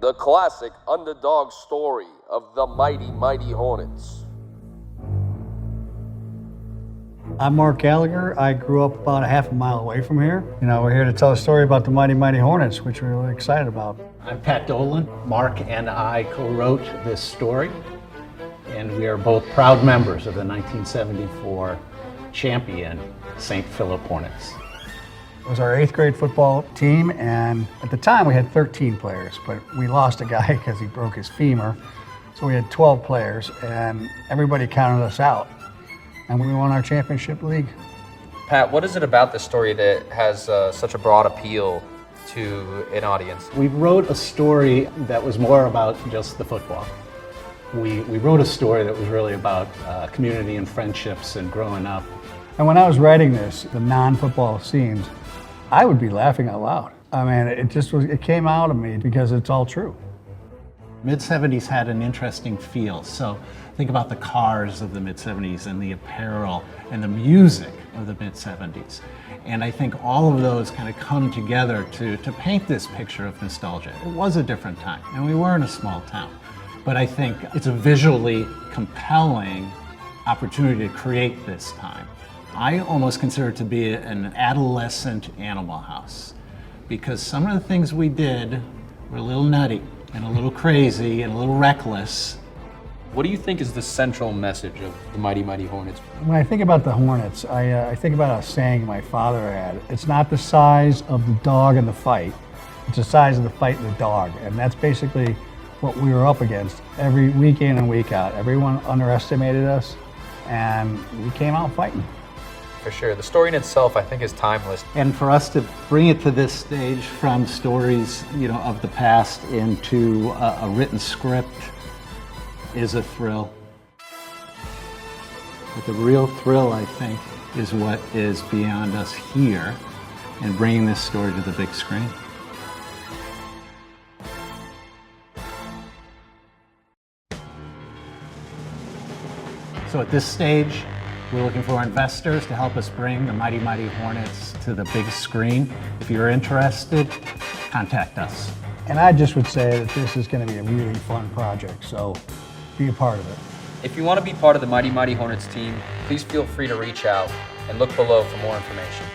the classic underdog story of the Mighty Mighty Hornets. I'm Mark Gallagher. I grew up about a half a mile away from here. We're here to tell a story about the Mighty Mighty Hornets, which we're really excited about. I'm Pat Dolan. Mark and I co-wrote this story, and we are both proud members of the 1974 champion St. Philip Hornets. It was our 8th grade football team, and at the time we had 13 players, but we lost a guy because he broke his femur. So we had 12 players, and everybody counted us out. And we won our championship league. Pat, what is it about this story that has such a broad appeal to an audience? We wrote a story that was more about just the football. We wrote a story that was really about community and friendships and growing up. And when I was writing this, the non-football scenes, I would be laughing out loud. I mean, it came out of me because it's all true. Mid-70s had an interesting feel. So think about the cars of the mid-70s and the apparel and the music of the mid-70s. And I think all of those kind of come together to paint this picture of nostalgia. It was a different time, and we were in a small town. But I think it's a visually compelling opportunity to create this time. I almost consider it to be an adolescent Animal House, because some of the things we did were a little nutty and a little crazy and a little reckless. What do you think is the central message of the Mighty Mighty Hornets? When I think about the Hornets, I think about a saying my father had. It's not the size of the dog in the fight, it's the size of the fight in the dog. And that's basically what we were up against every week in and week out. Everyone underestimated us, and we came out fighting. For sure. The story in itself, I think, is timeless. And for us to bring it to this stage from stories, of the past into a written script is a thrill. But the real thrill, I think, is what is beyond us here and bringing this story to the big screen. So at this stage, we're looking for investors to help us bring the Mighty Mighty Hornets to the big screen. If you're interested, contact us. And I just would say that this is going to be a really fun project, so be a part of it. If you want to be part of the Mighty Mighty Hornets team, please feel free to reach out and look below for more information.